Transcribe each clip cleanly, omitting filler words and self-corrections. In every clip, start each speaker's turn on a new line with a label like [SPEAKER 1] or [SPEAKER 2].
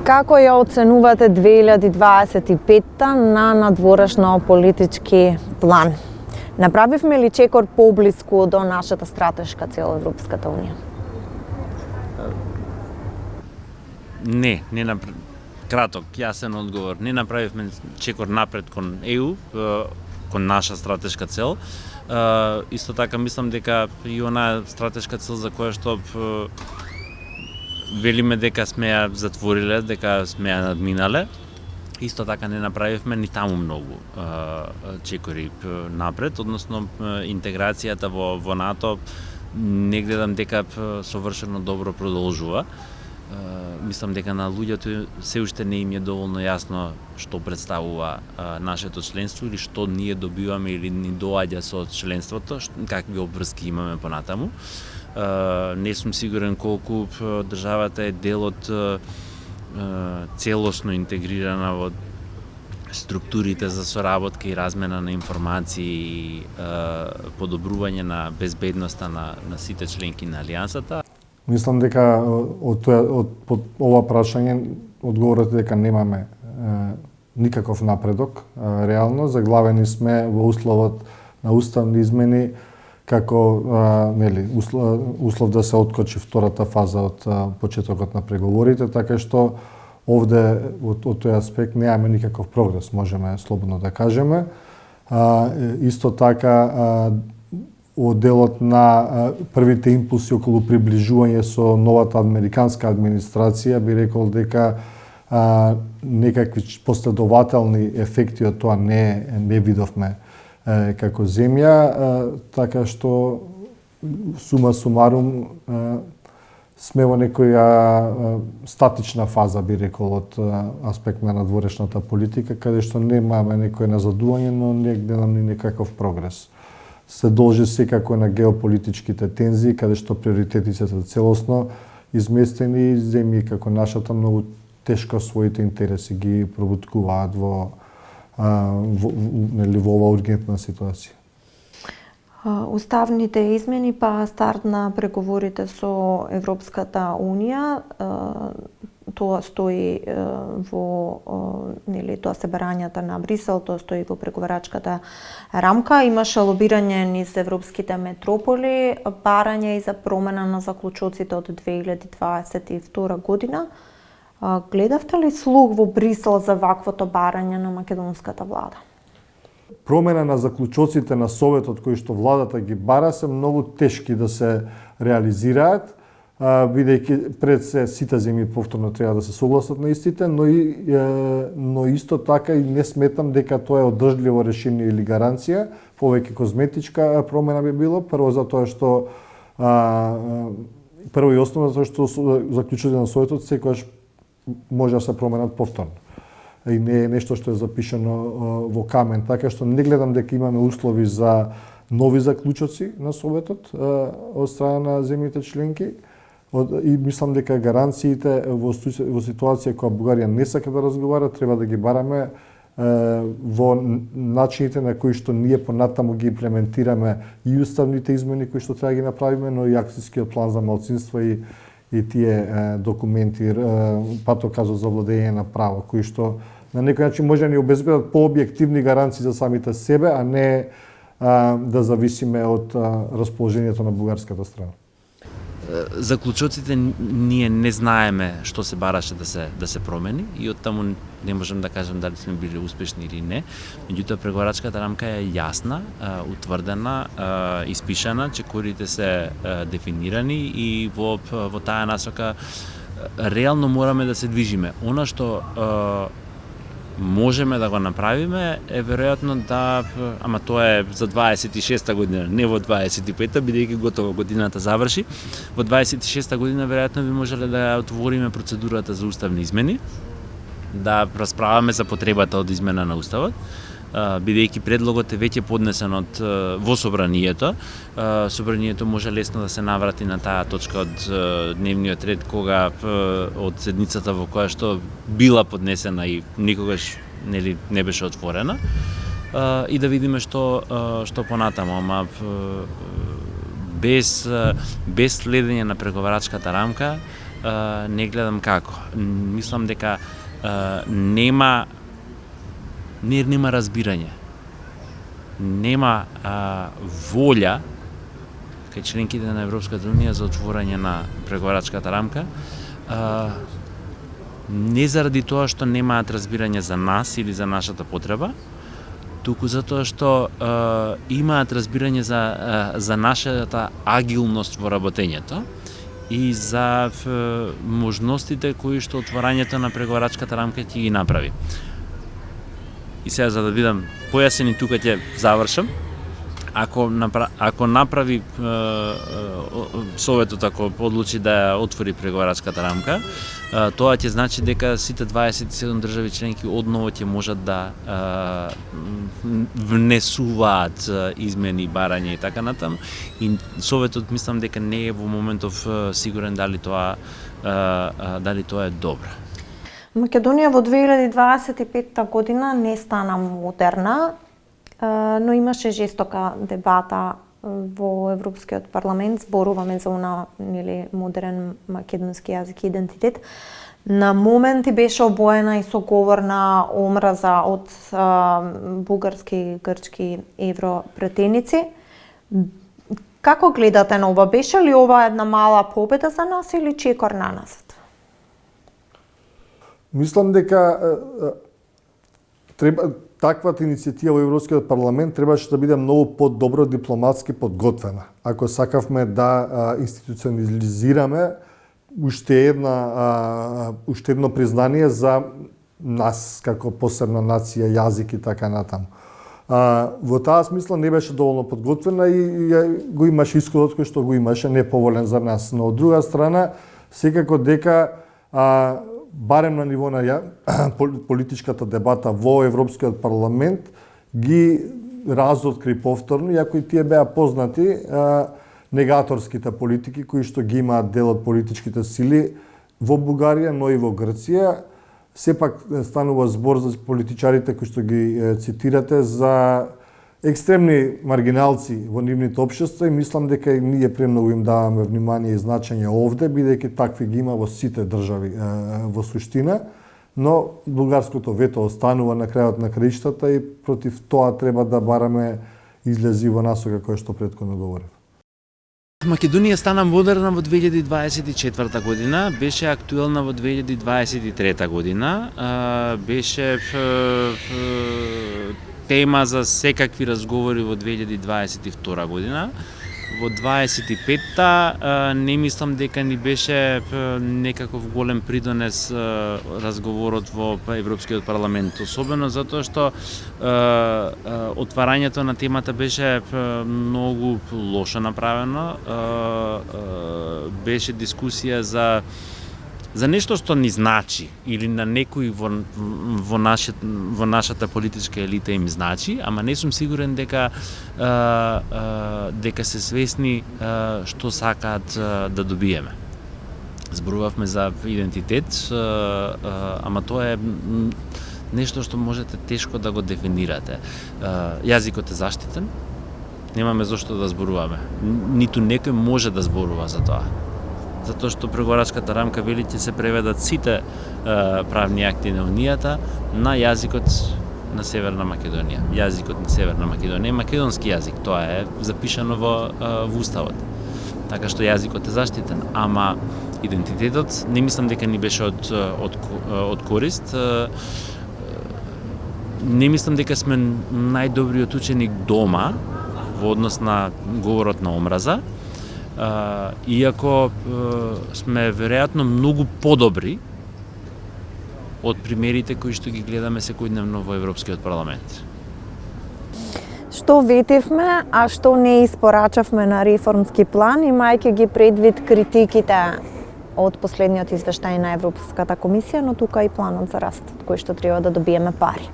[SPEAKER 1] Како ја оценувате 2025 на надворешно политички план? Направивме ли чекор поблиску до нашата стратешка цел Европската унија?
[SPEAKER 2] Не краток, јасен одговор. Не направивме чекор напред кон ЕУ, кон наша стратешка цел. Исто така мислам дека и онаа стратешка цел за која што велиме дека сме ја затвориле, дека сме ја надминале. Исто така не направивме ни таму многу чекори напред, односно интеграцијата во НАТО не гледам дека совршено добро продолжува. Мислам дека на луѓето се уште не им е доволно јасно што представува нашето членство или што ние добиваме или ни доаѓа со членството, какви обврски имаме понатаму. Не сум сигурен колку државата е дел од целосно интегрирана во структурите за соработка и размена на информации и подобрување на безбедноста на сите членки на Алијансата.
[SPEAKER 3] Мислам дека од ова прашање одговорот е дека немаме никаков напредок. Реално заглавени сме во условот на уставни измени како услов да се откочи втората фаза од почетокот на преговорите, така што овде од тој аспект немаме никаков прогрес, можеме слободно да кажеме. Исто така од делот на првите импулси околу приближување со новата американска администрација, би рекол дека некакви последователни ефекти од тоа не видовме како земја, така што сума сумарум сме во некоја статична фаза, би рекол, од аспект на надворешната политика, каде што немаме некој назадување, но не гледам ни некаков прогрес. Се должи секако на геополитичките тензии, каде што приоритетите се целосно изместени и земји како нашата многу тешко своите интереси ги пробуткуваат во ова ургентна ситуација.
[SPEAKER 1] Уставните измени па старт на преговорите со Европската унија, тоа стои во тоа се барањата на Брисел, тоа стои во преговарачката рамка. Имаше лобирање низ европските метрополи, барање и за промена на заклучоците од 2022 година. Гледавте ли слух во Брисел за ваквото барање на македонската влада?
[SPEAKER 3] Промена на заклучоците на Советот кои што владата ги бара се многу тешки да се реализираат, бидејќи пред се сите земји повторно треба да се согласат на истите, но исто така и не сметам дека тоа е одржливо решение или гаранција, повеќе козметичка промена би било, прво затоа што прво и основно затоа што заклучоците на Советот секогаш може да се променат повторно. И не е нешто што е запишано во камен, така што не гледам дека имаме услови за нови заклучоци на Советот од страна на земјите членки. И мислам дека гаранциите во ситуација која Бугарија не сака да разговара, треба да ги бараме во начините на кои што ние понатаму ги имплементираме и уставните измени кои што треба да ги направиме, но и акцијскиот план за малцинства и тие документи, патоказот за владење на право, кои што на некој начин може да ни обезбедат пообјективни гаранции за самите себе, а не да зависиме од расположението на бугарската страна.
[SPEAKER 2] Заклучоците ние не знаеме што се бараше да се промени и оттаму не можам да кажам дали сме били успешни или не. Меѓутоа преговарачката рамка е јасна, утврдена, испишана, чекорите се дефинирани и во таа насока реално мораме да се движиме. Она што можеме да го направиме е веројатно да, ама тоа е за 26-та година, не во 25-та, бидејќи готово годината заврши. Во 26-та година веројатно би можеле да отвориме процедурата за уставни измени, да расправаме за потребата од измена на уставот, бидејќи предлогот е веќе поднесен во собранието. Собранието може лесно да се наврати на таа точка од дневниот ред кога од седницата во која што била поднесена и никогаш не беше отворена, и да видиме што понатаму, ама без следење на преговарачката рамка не гледам како. Мислам дека нема разбирање. Нема волја кај членките на Европската унија за отворање на преговарачката рамка. Не заради тоа што немаат разбирање за нас или за нашата потреба, туку затоа што имаат разбирање за нашата агилност во работењето и за можностите кои што отворањето на преговарачката рамка ќе ги направи. И сега за да бидам појасен и тука ќе завршам. Ако направи Советот, ако одлучи да ја отвори преговарачката рамка, тоа ќе значи дека сите 27 држави членки одново ќе можат да внесуваат измени, барања и така натаму. И Советот мислам дека не е во моментов сигурен дали тоа е добро.
[SPEAKER 1] Македонија во 2025 година не стана модерна, но имаше жестока дебата во Европскиот парламент, зборуваме за модерен македонски јазик и идентитет. На моменти беше обоена и со говор на омраза од бугарски, грчки европретеници. Како гледате на ова? Беше ли ова една мала победа за нас или чекор на нас?
[SPEAKER 3] Мислам дека таквата иницијатива во Европскиот парламент требаше да биде многу подобро дипломатски подготвена. Ако сакавме да институционализираме уште едно признание за нас како посебна нација, јазик и така натаму. Во таа смисла не беше доволно подготвена и го имаше исходот кој што го имаше, неповолен за нас. Но од друга страна, секако дека барем на ниво на политичката дебата во Европскиот парламент ги разоткри повторно, иако и тие беа познати негаторските политики кои што ги имаат дел од политичките сили во Бугарија, но и во Грција. Сепак станува збор за политичарите кои што ги цитирате за екстремни маргиналци во нивните општества и мислам дека и ние премногу им даваме внимание и значење овде, бидејќи такви ги има во сите држави во суштина, но бугарското вето останува на крајот на краиштата и против тоа треба да бараме излези во насока која што претходно говорев.
[SPEAKER 2] Македонија стана модерна во 2024 година, беше актуелна во 2023 година, беше тема за секакви разговори во 2022 година. Во 25-та не мислам дека ни беше некаков голем придонес разговорот во Европскиот парламент, особено затоа што отварањето на темата беше многу лошо направено. Беше дискусија за нешто што ни значи или на некој во нашата политичка елита им значи, ама не сум сигурен дека се свесни што сакаат да добиеме. Зборувавме за идентитет, ама тоа е нешто што можете тешко да го дефинирате. Јазикот е заштитен, немаме зошто да зборуваме. Ниту некој може да зборува за тоа. Затоа што преговарачката рамка вели ќе се преведат сите правни акти на Унијата на јазикот на Северна Македонија. Јазикот на Северна Македонија е македонски јазик, тоа е запишано во Уставот. Така што јазикот е заштитен, ама идентитетот не мислам дека ни беше од корист. Не мислам дека сме најдобриот ученик дома во однос на говорот на омраза. Иако сме веројатно многу подобри од примерите кои што ги гледаме секојдневно во Европскиот парламент.
[SPEAKER 1] Што ветивме, а што не испорачавме на реформски план, имајќи ги предвид критиките од последниот извештај на Европската комисија, но тука и планот за раст, кој што треба да добиеме пари.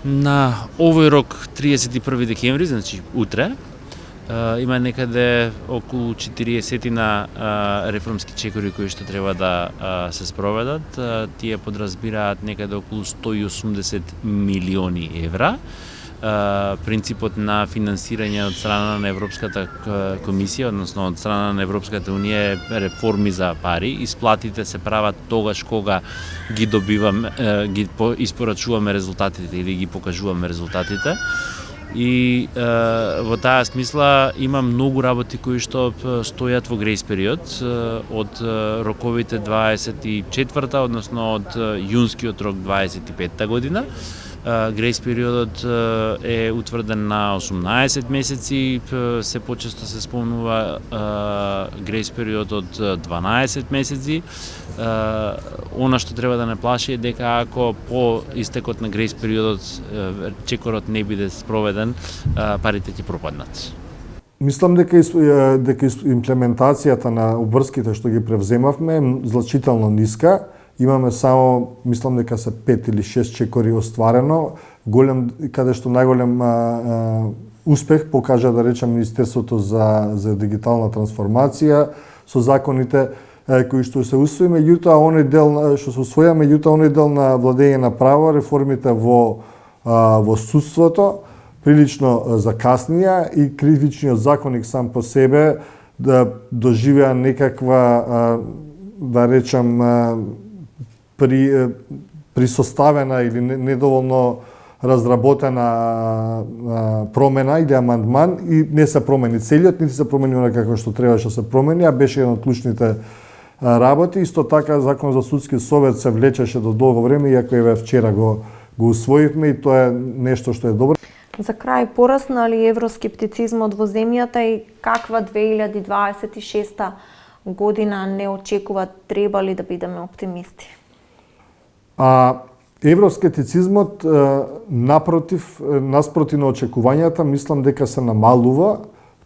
[SPEAKER 2] На овој рок 31 декември, значи утре, има некаде околу 40 реформски чекори кои што треба да се спроведат. Тие подразбираат некаде околу 180 милиони евра. принципот на финансирање од страна на Европската комисија, односно од страна на Европската унија е реформи за пари. Исплатите се прават тогаш кога ги добиваме, ги испорачуваме резултатите или ги покажуваме резултатите. И во таа смисла има многу работи кои што стојат во грејс период од роковите 24-та, односно од јунскиот рок 25-та година. Грејс периодот е утврден на 18 месеци, се почесто се спомнува грејс период од 12 месеци. Она што треба да не плаши е дека ако по истекот на грејс периодот чекорот не биде спроведен, парите ќе пропаднат.
[SPEAKER 3] Мислам дека имплементацијата на обврските што ги превземавме е значително ниска. Имаме само, мислам дека се 5 или 6 чекори остварено, каде што најголем успех покажа, да речем, Министерството за дигитална трансформација со законите кои што се усвои, меѓутоа оној дел што се усвоја, меѓутоа оној дел на владење на право, реформите во судството прилично закаснија и кривичниот законник сам по себе да доживеа некаква, да речем, присоставена или недоволно разработена промена или амандман и не се промени целиот, нити се промени она како што требаше да се промени, а беше еден од клучните работи. Исто така Закон за судски совет се влечеше до долго време, иако еве вчера го усвоивме и тоа е нешто што е добро.
[SPEAKER 1] За крај, порасна ли евроскептицизмот во земјата и каква 2026 година не очекува, треба ли да бидеме оптимисти?
[SPEAKER 3] Евроскептицизмот, напротив, наспроти на очекувањата, мислам дека се намалува,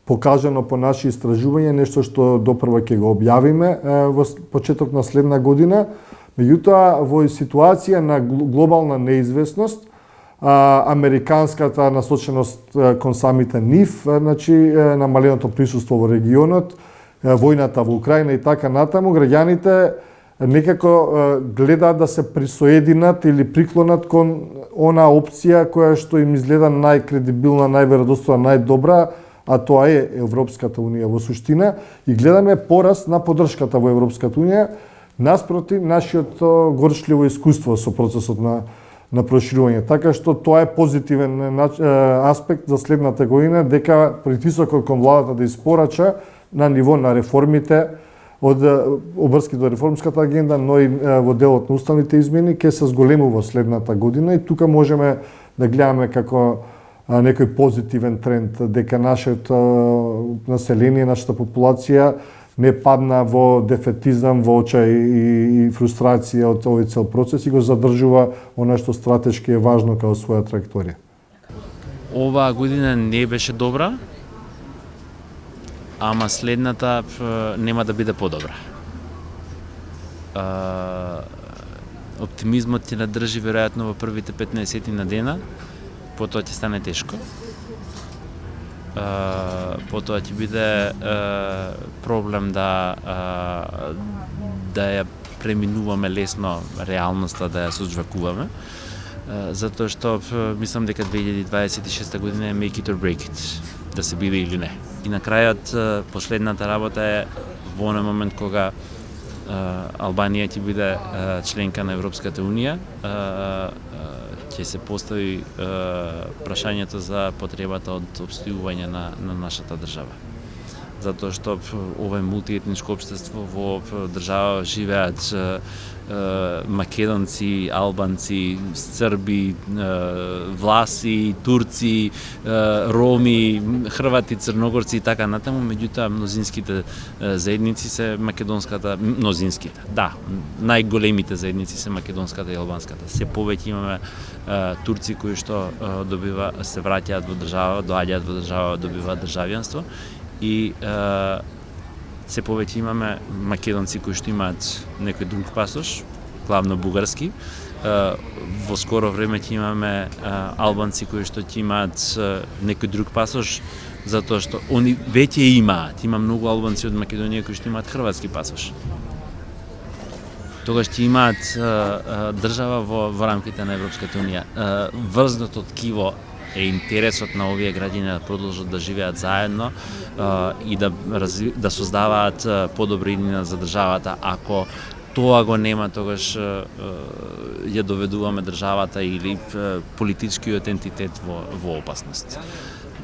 [SPEAKER 3] покажано по наши истражувања, нешто што допрва ќе го објавиме во почеток на следна година. Меѓутоа, во ситуација на глобална неизвестност, американската насоченост кон самите нив, значи намаленото присуство во регионот, војната во Украина и така натаму, граѓаните некако гледаат да се присоединат или приклонат кон она опција која што им изгледа најкредибилна, најверодостојна, најдобра, а тоа е Европската унија во суштина, и гледаме пораст на поддршката во Европската унија наспроти нашиот горчливо искуство со процесот на проширување. Така што тоа е позитивен аспект за следната година, дека притисокот кон владата да испорача на ниво на реформите од обврски до реформската агенда, но и во делот на уставните измени ќе се зголемува следната година и тука можеме да гледаме како некој позитивен тренд, дека нашето население, нашата популација не падна во дефетизам, во очај и фрустрација од овој цел процес и го задржува она што стратешки е важно како своја траекторија.
[SPEAKER 2] Оваа година не беше добра, ама следната нема да биде подобра. Оптимизмот ќе надржи веројатно во првите 15 на дена, потоа ќе стане тешко. Потоа ќе биде проблем да ја преминуваме лесно реалноста, да ја соджвакуваме, затоа што мислам дека 2026 година е make it or break it, да се биде или не. И на крајот, последната работа е во оној момент кога Албанија ќе биде членка на Европската унија, ќе се постави прашањето за потребата од обстојување на нашата држава. Затоа што ова е мултиетничко општество, во држава живеат македонци, албанци, срби, власи, турци, роми, хрвати, црногорци и така натаму, меѓутоа мнозинските заедници се македонската, најголемите заедници се македонската и албанската. Се повеќе имаме турци кои што се враќаат во држава, доаѓаат во држава, добиваат државјанство, и се повеќе имаме македонци кои што имаат некој друг пасош, главно бугарски. Во скоро време ќе имаме албанци кои што ќе имаат некој друг пасош, затоа што они веќе имаат. Има многу албанци од Македонија кои што имаат хрватски пасош. Тогаш ќе имаат држава во рамките на Европската унија. Врзното ткиво е интересот на овие граѓани да продолжат да живеат заедно и да создаваат подобри иднина за државата. Ако тоа го нема, тогаш ја доведуваме државата или политичкиот ентитет во опасност.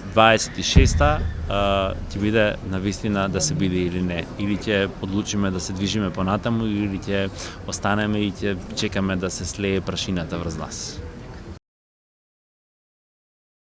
[SPEAKER 2] 26-та ќе биде навистина да се биде или не. Или ќе одлучиме да се движиме понатаму, или ќе останеме и ќе чекаме да се слее прашината врз нас.